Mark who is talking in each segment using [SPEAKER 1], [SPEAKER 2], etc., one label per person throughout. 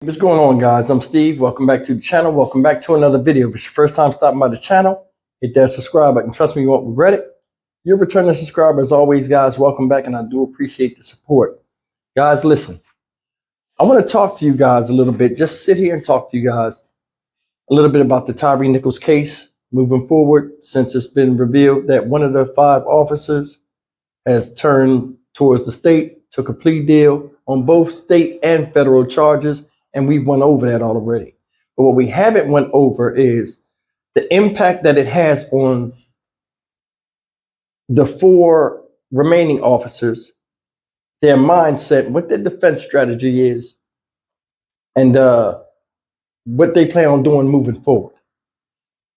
[SPEAKER 1] What's going on, guys? I'm Steve. Welcome back to the channel. Welcome back to another video. If it's your first time stopping by the channel, hit that subscribe button. Trust me, you won't regret it. You're a returning subscriber as always, guys. Welcome back, and I do appreciate the support. Guys, listen. I want to talk to you guys a little bit. Just sit here and talk to you guys a little bit about the Tyre Nichols case moving forward, since it's been revealed that one of the 5 officers has turned towards the state, took a plea deal on both state and federal charges. And we went over that already. But what we haven't went over is the impact that it has on the 4 remaining officers, their mindset, what their defense strategy is, and what they plan on doing moving forward.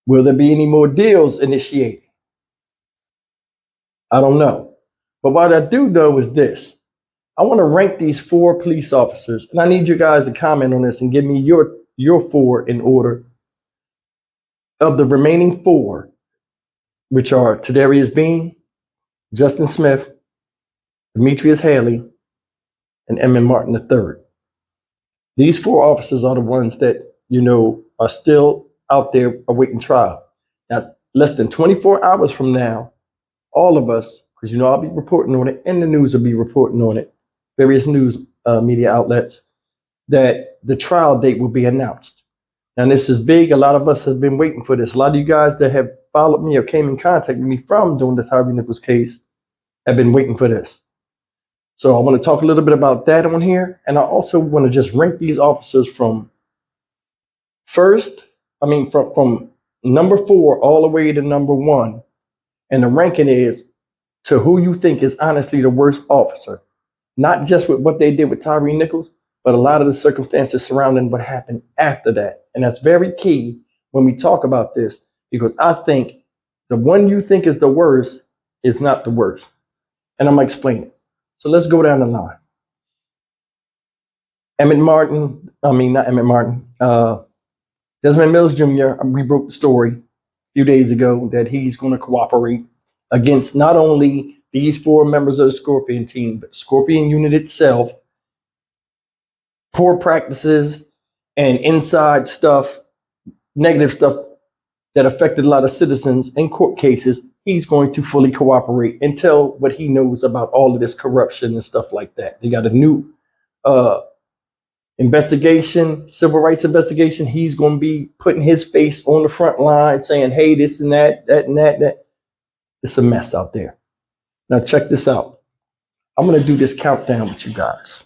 [SPEAKER 1] Will there be any more deals initiated? I don't know. But what I do know is this. I want to rank these 4 police officers, and I need you guys to comment on this and give me your 4 in order. Of the remaining 4, which are Darus Bean, Justin Smith, Demetrius Haley, and Emmitt Martin III. These 4 officers are the ones that, are still out there awaiting trial. Now, less than 24 hours from now, all of us, because I'll be reporting on it, and the news will be reporting on it, various news media outlets, that the trial date will be announced. And this is big. A lot of us have been waiting for this. A lot of you guys that have followed me or came in contact with me from doing the Tyre Nichols case have been waiting for this. So I want to talk a little bit about that on here. And I also want to just rank these officers from number 4 all the way to number 1. And the ranking is to who you think is honestly the worst officer. Not just with what they did with Tyre Nichols, but a lot of the circumstances surrounding what happened after that. And that's very key when we talk about this, because I think the one you think is the worst is not the worst. And I'm going to explain it. So let's go down the line. Desmond Mills Jr., we broke the story a few days ago that he's going to cooperate against not only these 4 members of the Scorpion team, but the Scorpion unit itself, poor practices and inside stuff, negative stuff that affected a lot of citizens in court cases. He's going to fully cooperate and tell what he knows about all of this corruption and stuff like that. They got a new investigation, civil rights investigation. He's going to be putting his face on the front line saying, hey, this and that, that and that. It's a mess out there. Now check this out. I'm going to do this countdown with you guys.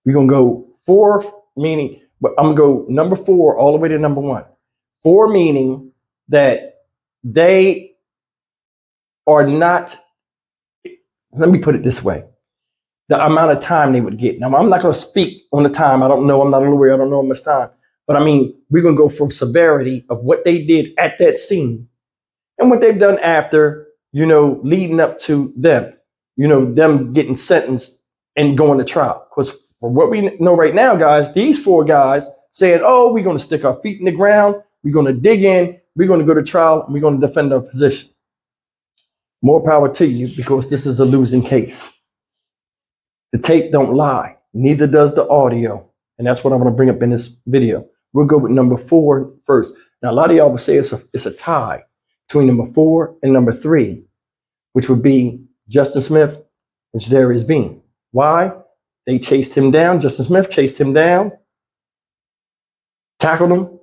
[SPEAKER 1] We're going to go 4, meaning, but I'm going to go number 4 all the way to number 1. 4 meaning that they are not, let me put it this way, the amount of time they would get. Now, I'm not going to speak on the time. I don't know. I'm not a lawyer. I don't know how much time. But we're going to go from severity of what they did at that scene and what they've done after, leading up to them, them getting sentenced and going to trial. Because from what we know right now, guys, these 4 guys saying, oh, we're going to stick our feet in the ground. We're going to dig in. We're going to go to trial. And we're going to defend our position. More power to you, because this is a losing case. The tape don't lie. Neither does the audio. And that's what I'm going to bring up in this video. We'll go with number 4 first. Now, a lot of y'all would say it's a tie between number 4 and number 3, which would be Justin Smith and Darus Bean. Why? They chased him down. Justin Smith chased him down, tackled him,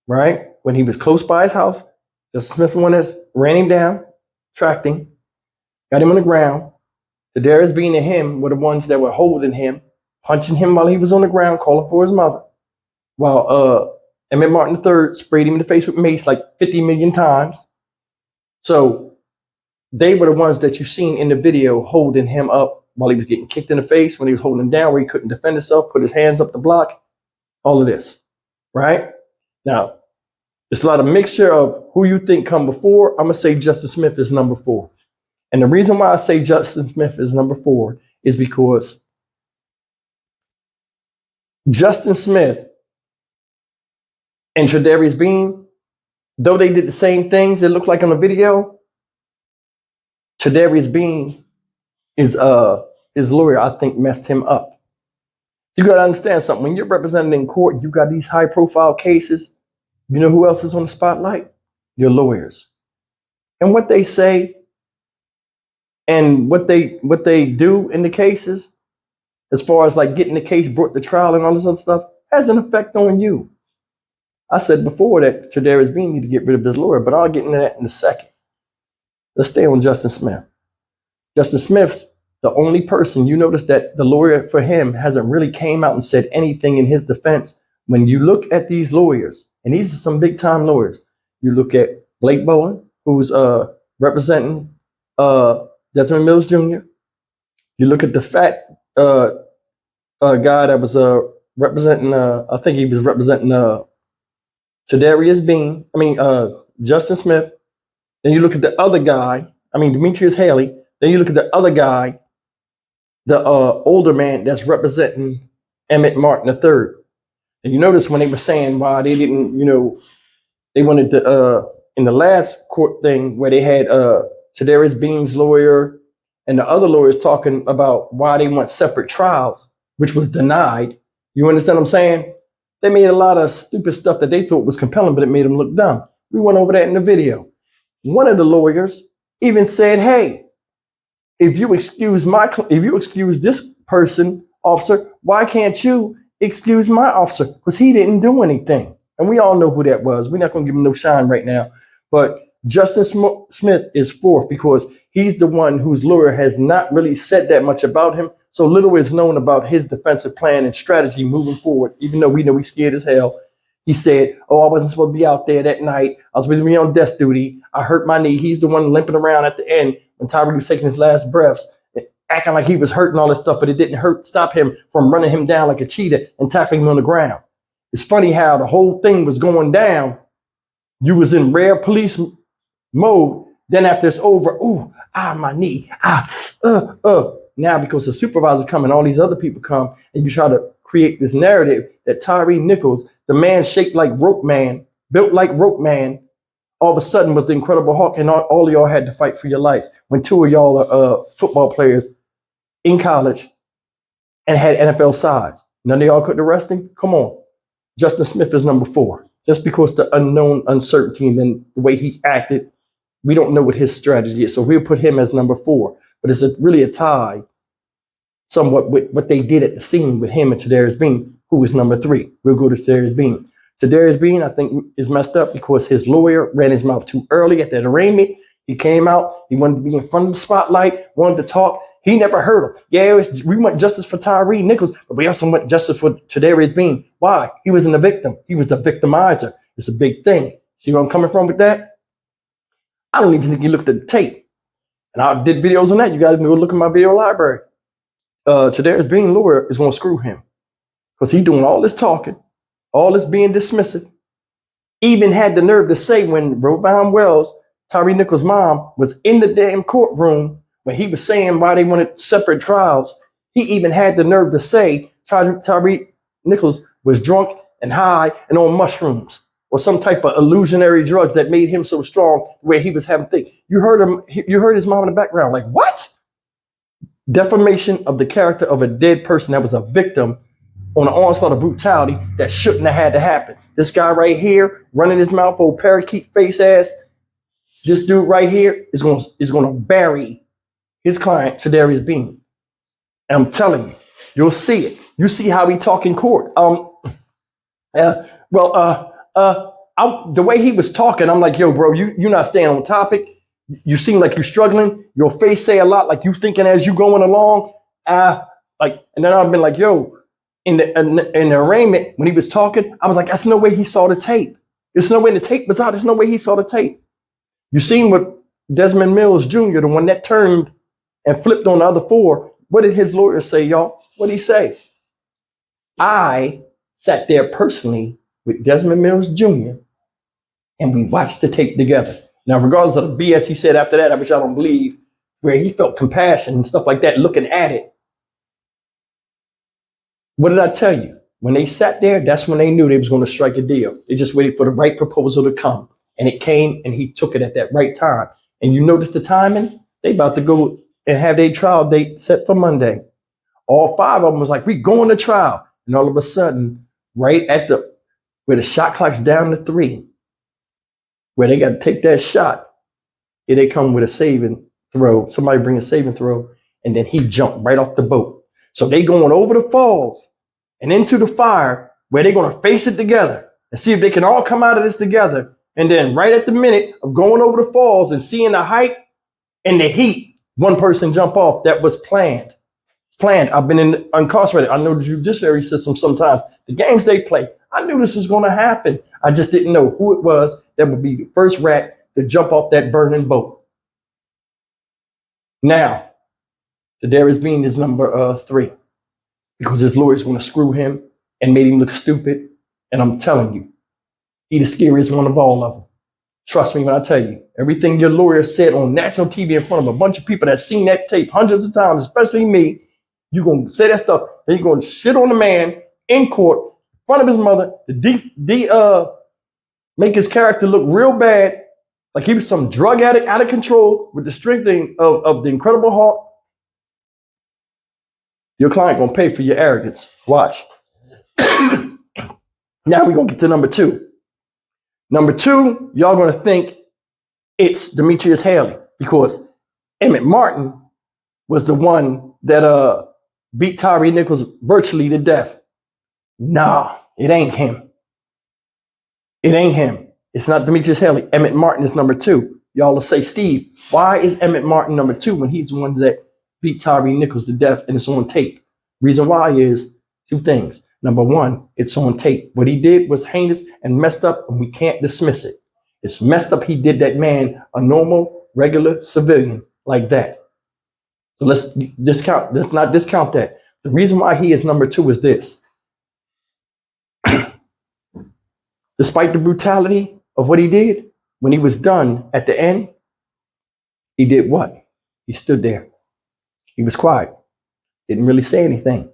[SPEAKER 1] right? When he was close by his house. Justin Smith, the one that ran him down, tracked him, got him on the ground. Darus Bean and him were the ones that were holding him, punching him while he was on the ground, calling for his mother. While Emmitt Martin III sprayed him in the face with mace like 50 million times. So they were the ones that you've seen in the video holding him up while he was getting kicked in the face, when he was holding him down where he couldn't defend himself, put his hands up the block, all of this, right? Now, it's a lot of mixture of who you think come before. I'm going to say Justin Smith is number 4. And the reason why I say Justin Smith is number 4 is because Justin Smith and Darus Bean, though they did the same things it looked like on the video, Darus Bean is his lawyer, I think, messed him up. You got to understand something. When you're represented in court, you got these high profile cases. You know who else is on the spotlight? Your lawyers. And what they say and what they do in the cases, as far as like getting the case brought to trial and all this other stuff, has an effect on you. I said before that Tyre Bean need to get rid of his lawyer, but I'll get into that in a second. Let's stay on Justin Smith. Justin Smith's the only person. You notice that the lawyer for him hasn't really came out and said anything in his defense. When you look at these lawyers, and these are some big time lawyers, you look at Blake Bowen, who's representing Desmond Mills Jr. You look at the fat guy that was representing, I think he was representing Tyre Bean, Justin Smith. Then you look at the other guy, Demetrius Haley. Then you look at the other guy, the older man that's representing Emmitt Martin III. And you notice when they were saying why they didn't, they wanted to, in the last court thing where they had Tyre Bean's lawyer and the other lawyers talking about why they want separate trials, which was denied. You understand what I'm saying? They made a lot of stupid stuff that they thought was compelling, but it made them look dumb. We went over that in the video. One of the lawyers even said, hey, if you excuse this person, officer, why can't you excuse my officer? Because he didn't do anything. And we all know who that was. We're not going to give him no shine right now. But Justin Smith is fourth because he's the one whose lawyer has not really said that much about him. So little is known about his defensive plan and strategy moving forward, even though we know he's scared as hell. He said, oh, I wasn't supposed to be out there that night. I was supposed to be on desk duty. I hurt my knee. He's the one limping around at the end when Tyre was taking his last breaths, acting like he was hurting all this stuff, but it didn't stop him from running him down like a cheetah and tackling him on the ground. It's funny how the whole thing was going down. You was in rare police mode. Then after it's over, my knee, Now because the supervisor come and all these other people come and you try to create this narrative that Tyre Nichols, the man shaped like rope man, built like rope man, all of a sudden was the Incredible Hulk and all of y'all had to fight for your life when two of y'all are football players in college and had NFL sides. None of y'all couldn't arrest him? Come on. Justin Smith is number 4. Just because the unknown uncertainty and then the way he acted, we don't know what his strategy is. So we'll put him as number 4. But it's really a tie somewhat with what they did at the scene with him and Tyre Bean, who is number 3. We'll go to Tyre Bean. Tyre Bean, I think, is messed up because his lawyer ran his mouth too early at that arraignment. He came out. He wanted to be in front of the spotlight, wanted to talk. He never heard him. Yeah, we want justice for Tyre Nichols, but we also want justice for Tyre Bean. Why? He wasn't a victim. He was the victimizer. It's a big thing. See where I'm coming from with that? I don't even think he looked at the tape. And I did videos on that. You guys can go look at my video library. Tyre Bean lawyer is going to screw him because he's doing all this talking, all this being dismissive. Even had the nerve to say when Robin Wells, Tyre Nichols' mom, was in the damn courtroom when he was saying why they wanted separate trials, he even had the nerve to say Tyre Nichols was drunk and high and on mushrooms or some type of illusionary drugs that made him so strong where he was having things. You heard his mom in the background, like, what? Defamation of the character of a dead person that was a victim on an onslaught of brutality that shouldn't have had to happen. This guy right here, running his mouth, old parakeet face ass, this dude right here is going to bury his client, Tyre Bean. And I'm telling you, you'll see it. You see how he talk in court. The way he was talking, I'm like, yo, bro, you're not staying on topic. You seem like you're struggling. Your face say a lot, like you thinking as you going along. And then I've been like, yo, in the arraignment when he was talking, I was like, that's no way he saw the tape. There's no way the tape was out. There's no way he saw the tape. You seen what Desmond Mills Jr., the one that turned and flipped on the other 4. What did his lawyer say, y'all? What did he say? I sat there personally with Desmond Mills Jr. and we watched the tape together. Now, regardless of the BS he said after that, which I don't believe, where he felt compassion and stuff like that, looking at it. What did I tell you? When they sat there, that's when they knew they was going to strike a deal. They just waited for the right proposal to come. And it came and he took it at that right time. And you notice the timing? They about to go and have their trial date set for Monday. All 5 of them was like, we going to trial. And all of a sudden, right at where the shot clock's down to 3, where they got to take that shot, here they come with a saving throw. Somebody bring a saving throw, and then he jumped right off the boat. So they going over the falls and into the fire where they're going to face it together and see if they can all come out of this together. And then right at the minute of going over the falls and seeing the height and the heat, one person jump off. That was planned. I've been incarcerated. I know the judiciary system sometimes. The games they play, I knew this was going to happen. I just didn't know who it was that would be the first rat to jump off that burning boat. Now, Darus Bean is number 3 because his lawyers want to screw him and made him look stupid. And I'm telling you, he's the scariest one of all of them. Trust me when I tell you, everything your lawyer said on national TV in front of a bunch of people that seen that tape hundreds of times, especially me, you're going to say that stuff, then you're going to shit on the man in court, in front of his mother, to make his character look real bad, like he was some drug addict out of control with the strength of the Incredible Hulk. Your client going to pay for your arrogance. Watch. Now we're going to get to number 2. Number 2, y'all going to think it's Demetrius Haley because Emmitt Martin was the one that beat Tyre Nichols virtually to death. Nah, it ain't him. It ain't him. It's not Demetrius Haley. Emmitt Martin is number 2. Y'all will say, Steve, why is Emmitt Martin number 2 when he's the one that beat Tyre Nichols to death and it's on tape? Reason why is 2 things. Number 1, it's on tape. What he did was heinous and messed up, and we can't dismiss it. It's messed up. He did that man, a normal, regular civilian, like that. So let's not discount that. The reason why he is number 2 is this. Despite the brutality of what he did, when he was done at the end, he did what? He stood there. He was quiet. Didn't really say anything.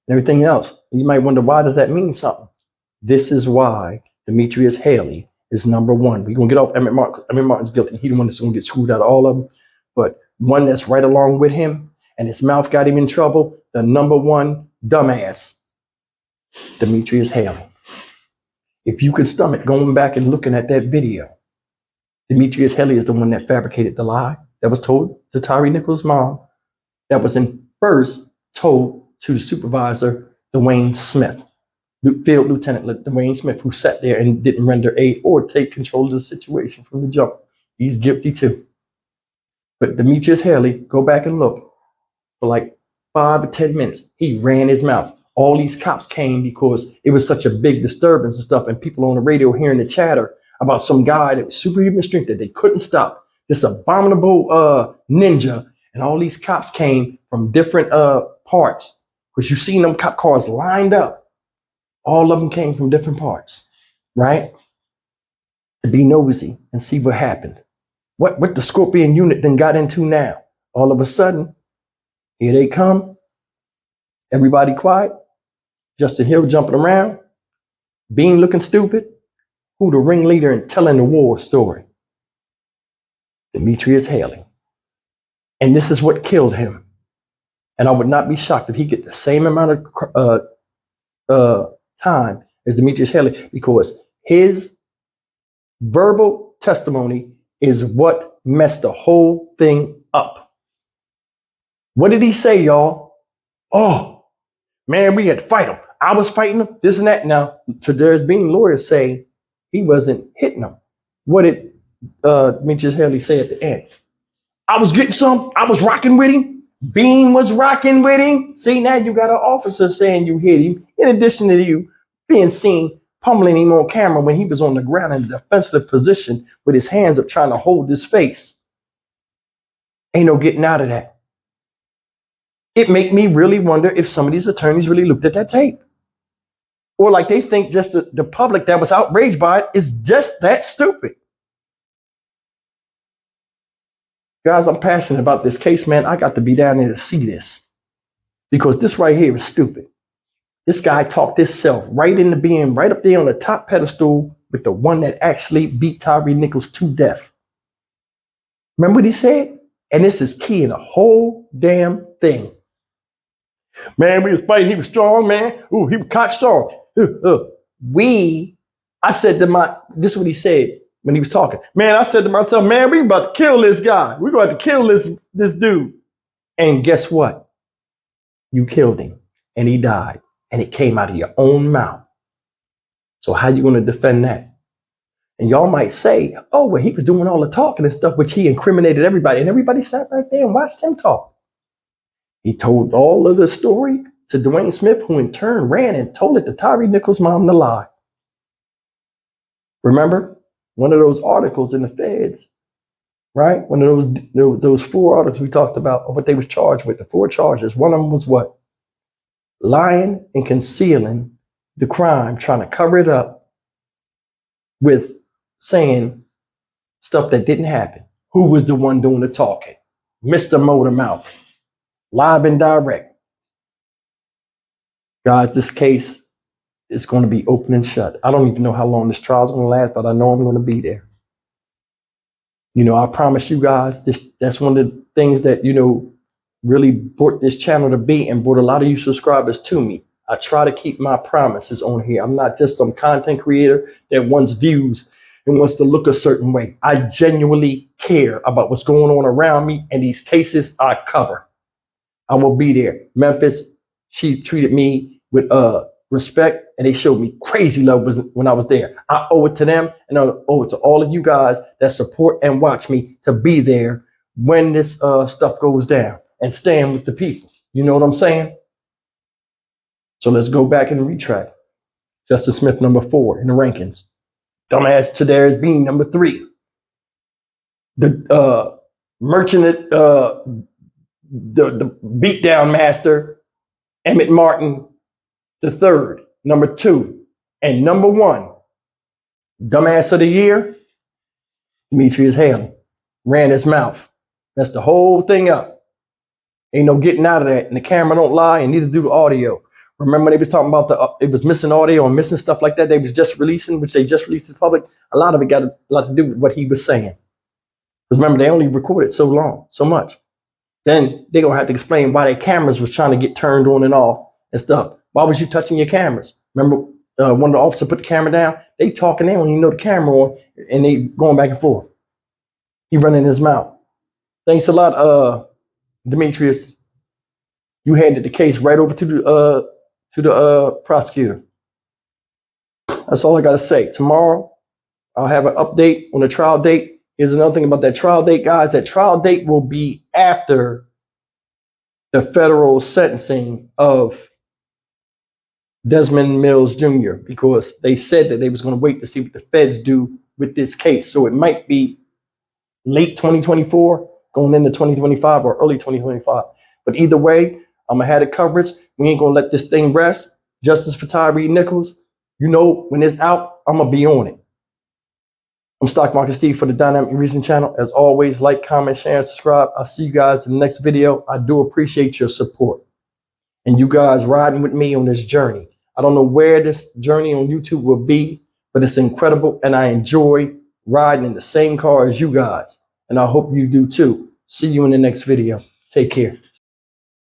[SPEAKER 1] Everything else. You might wonder, why does that mean something? This is why Demetrius Haley is number 1. We're going to get off Emmitt Martin. Emmitt Martin's guilty. He's the one that's going to get screwed out of all of them. But one that's right along with him, and his mouth got him in trouble, the number 1 dumbass, Demetrius Haley. If you could stomach going back and looking at that video, Demetrius Haley is the one that fabricated the lie that was told to Tyre Nichols' mom, that was first told to the supervisor, Dwayne Smith, Field Lieutenant Dwayne Smith, who sat there and didn't render aid or take control of the situation from the jump. He's guilty too. But Demetrius Haley, go back and look, for like 5 or 10 minutes, he ran his mouth. All these cops came because it was such a big disturbance and stuff, and people on the radio hearing the chatter about some guy that was superhuman strength that they couldn't stop. This abominable ninja, and all these cops came from different parts. Because you've seen them cop cars lined up. All of them came from different parts, right? To be nosy and see what happened. What the Scorpion unit then got into now. All of a sudden, here they come. Everybody quiet. Justin Hill jumping around. Bean looking stupid. Who the ringleader and telling the war story? Demetrius Haley. And this is what killed him. And I would not be shocked if he get the same amount of time as Demetrius Haley, because his verbal testimony is what messed the whole thing up. What did he say, y'all? Oh, man, we had to fight him. I was fighting him, this and that. Now, Darus Bean lawyers say he wasn't hitting him. What did Demetrius Haley say at the end? I was getting some. I was rocking with him. Bean was rocking with him. See, now you got an officer saying you hit him, in addition to you being seen pummeling him on camera when he was on the ground in a defensive position with his hands up trying to hold his face. Ain't no getting out of that. It make me really wonder if some of these attorneys really looked at that tape. Or like they think just the public that was outraged by it is just that stupid. Guys, I'm passionate about this case, man. I got to be down there to see this. Because this right here is stupid. This guy talked himself right into being right up there on the top pedestal with the one that actually beat Tyre Nichols to death. Remember what he said? And this is key in the whole damn thing. Man, we was fighting. He was strong, man. Ooh, he was cock strong. I said to this is what he said when he was talking. Man, I said to myself, man, we about to kill this guy. We're going to have to kill this dude. And guess what? You killed him and he died. And it came out of your own mouth. So how you going to defend that? And y'all might say, oh, well, he was doing all the talking and stuff, which he incriminated everybody. And everybody sat right there and watched him talk. He told all of the story to Dwayne Smith, who in turn ran and told it to Tyre Nichols' mom to lie. Remember? One of those articles in the feds, right? One of those 4 articles we talked about, what they was charged with, the 4 charges. One of them was what? Lying and concealing the crime, trying to cover it up with saying stuff that didn't happen. Who was the one doing the talking? Mr. Motor Mouth. Live and direct. Guys, this case is going to be open and shut. I don't even know how long this trial is going to last, but I know I'm going to be there. You know, I promise you guys, that's one of the things that, you know, really brought this channel to be and brought a lot of you subscribers to me. I try to keep my promises on here. I'm not just some content creator that wants views and wants to look a certain way. I genuinely care about what's going on around me, and these cases I cover. I will be there. Memphis, she treated me with respect, and they showed me crazy love when I was there. I owe it to them, and I owe it to all of you guys that support and watch me to be there when this stuff goes down and stand with the people. You know what I'm saying? So let's go back and retract. Justice Smith, number 4 in the rankings. Dumbass Darus Bean, number 3. The merchant, the beatdown master, Emmitt Martin, the 3rd, number 2. And number 1, dumbass of the year, Demetrius Haley. Ran his mouth. Messed the whole thing up. Ain't no getting out of that. And the camera don't lie, and neither do the audio. Remember they was talking about it was missing audio and missing stuff like that they was just releasing, which they just released to the public. A lot of it got a lot to do with what he was saying. Remember, they only recorded so much. Then they're going to have to explain why their cameras was trying to get turned on and off and stuff. Why was you touching your cameras? Remember, one of the officers put the camera down. They talking, they don't even know the camera on, and they going back and forth. He running his mouth. Thanks a lot, Demetrius. You handed the case right over to the prosecutor. That's all I got to say. Tomorrow, I'll have an update on the trial date. Here's another thing about that trial date, guys. That trial date will be after the federal sentencing of Desmond Mills Jr. because they said that they was going to wait to see what the feds do with this case. So it might be late 2024, going into 2025 or early 2025. But either way, I'm going to have the coverage. We ain't going to let this thing rest. Justice for Tyre Nichols. You know, when it's out, I'm going to be on it. I'm Stock Market Steve for the Dynamic Reason channel. As always, like, comment, share, and subscribe. I'll see you guys in the next video. I do appreciate your support and you guys riding with me on this journey. I don't know where this journey on YouTube will be, but it's incredible, and I enjoy riding in the same car as you guys, and I hope you do too. See you in the next video. Take care.